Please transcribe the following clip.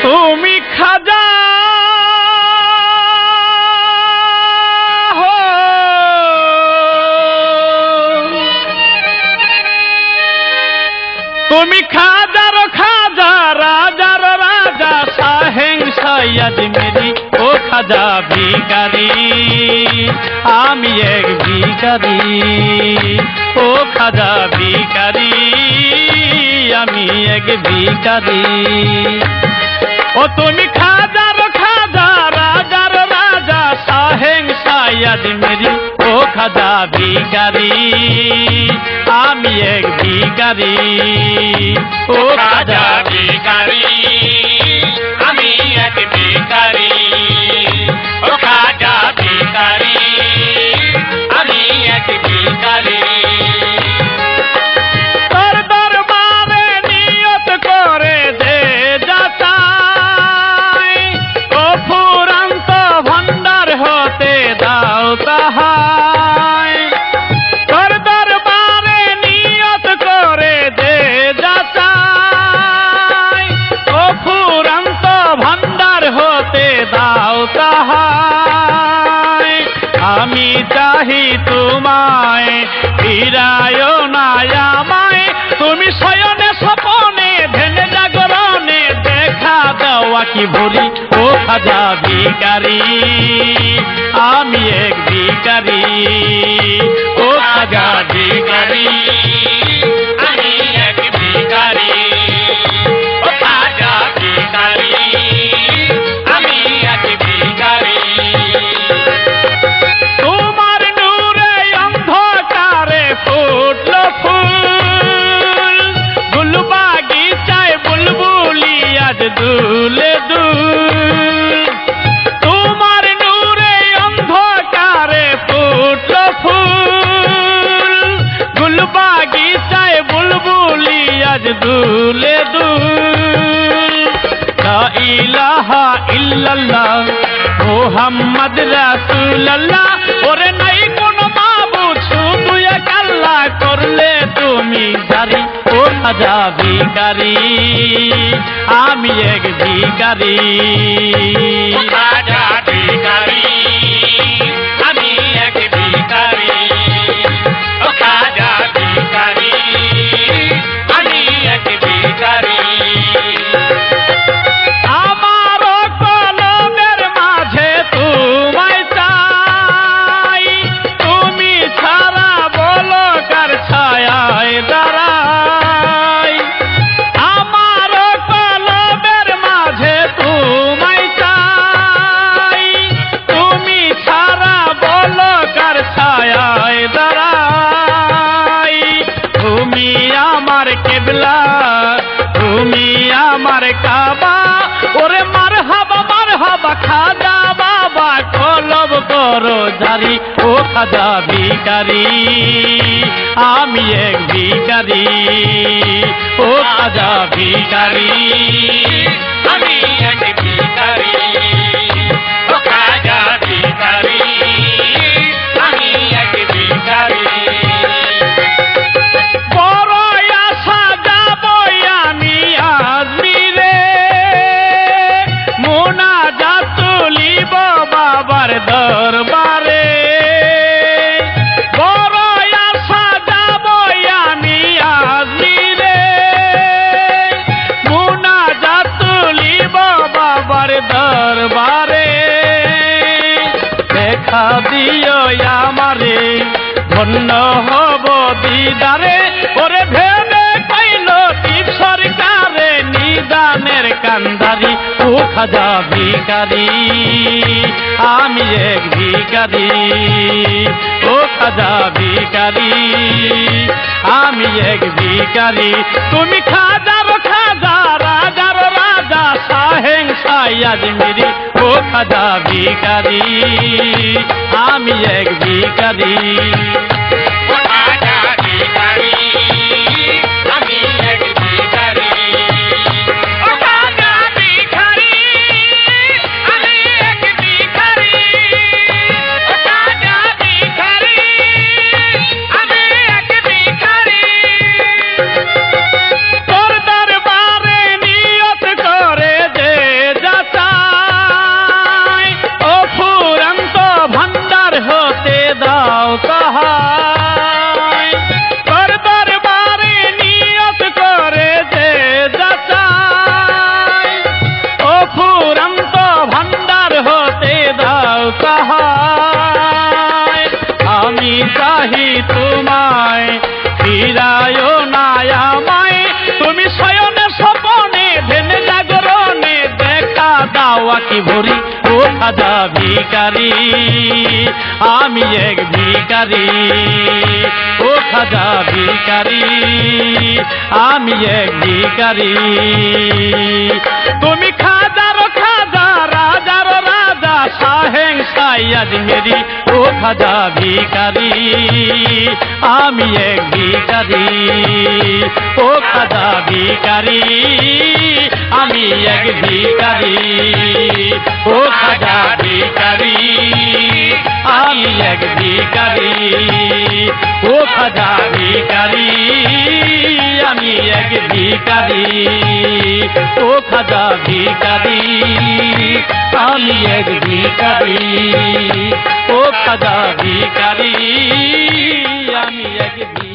তুমি খাজা তুমি খাজার খাজা রাজার রাজা শাহেং সৈয়দ মেরি ও খাজা ভিখারি আমি এক ভিখারি ও খাজা ভিখারি আমি এক ভিখারি ও তুমি খাজার খাজা রাজার রাজা শাহেং সৈয়দ মেরি ও খাজা ভিখারি আমি এক ভিখারি ও খাজা ভিখারি আমি এক ভিখারি ও খাজা ভিখারি আমি এক ভিখারি তোর দরবারে নিয়ত করে দে যাচাই ও ফুরান্ত ভান্ডার হতে দাও তাহাই তোর দরবারে নিয়ত করে দে যাচাই ও ফুরান্ত ভান্ডার হতে দাও তাহাই আমি চাহি তোমায় ফিরায় না আমায় তুমি শয়নে স্বপনে ধ্যানে জাগরণে দেখা দেওয়া কি ভরি ও খাজা ভিখারি আমি এক ভিখারি ও খাজা ভিখারি আমি এক ভিখারি ও খাজা ভিখারি আমি এক ভিখারি তোমার নূরে অন্ধকারে ফুটলো ফুল গুলবাগিচায় বুলবুলি আজ দুলে দুল তোমার নূরে অন্ধকারে ফুটলো ফুল গুলবাগিচায় বুলবুলি আজ দুলে দুল লা ইলাহা ইল্লাল্লাহ মুহাম্মদ রাসূলুল্লাহ ওরে নাই কোন মাবুদ শুধু এক আল্লাহ করলে তুমি জারি ও খাজা ভিখারি আমি এক ভিখারি খাজা ভিখারি আমি এক ভিখারি ও খাজা ভিখারি আমি এক ভিখারি আমার কলমের মাঝে তোমায় চাই তুমি ছাড়া বলো কার ছায়ায় দাঁড়াই আমার কলমের মাঝে তোমায় চাই তুমি ছাড়া বলো কার ছায়ায় দাঁড়াই তুমি আমার কিবলা তুমি আমার কাবা ওরে মারহাবা খাজা বাবা কলব করো জারি ও খাজা ভিখারি আমি এক ভিখারি ও খাজা ভিখারি আমি এক ভিখারি ও খাজা ভিখারি আমি এক ভিখারি বড় আশা যাবো আমি আজমিরে মোনাজাত তুলিব বাবার দরবারে বড় আশা যাবো আমি আজমিরে মোনাজাত তুলিব বাবার দরবারে দেখা দিও আমারে ধন্য হব দিদারে ওরে ভেবে পাইল টিপ সরকারে নিদানের কান্দারি ও খাজা ভিখারি আমি এক ভিখারি ও খাজা ভিখারি আমি এক ভিখারি তুমি খাজার খাজা রাজার রাজা শাহেং সৈয়দ মেরি ও খাজা ভিখারি আমি এক ভিখারি ও খাজা ভিখারি আমি এক ভিখারি ও খাজা ভিখারি আমি এক ভিখারি ও খাজা ভিখারি আমি এক ভিখারি তোর দরবারে নিয়ত করে দে আঁকি ভরি ও খাজা ভিখারি আমি এক ভিখারি ও খাজা ভিখারি আমি এক ভিখারি তুমি খাজার খাজা রাজার রাজা শাহেং সাইয়াদ মেরি ও খাজা ভিখারি আমি এক ভিখারি ও খাজা ভিখারি আমি এক ভিখারি ও খাজা ভিখারি আমি এক ভিখারি ও খাজা ভিখারি আমি এক ভিখারি ও খাজা ভিখারি আমি এক ভিখারি ও খাজা ভিখারি আমি এক ভিখারি।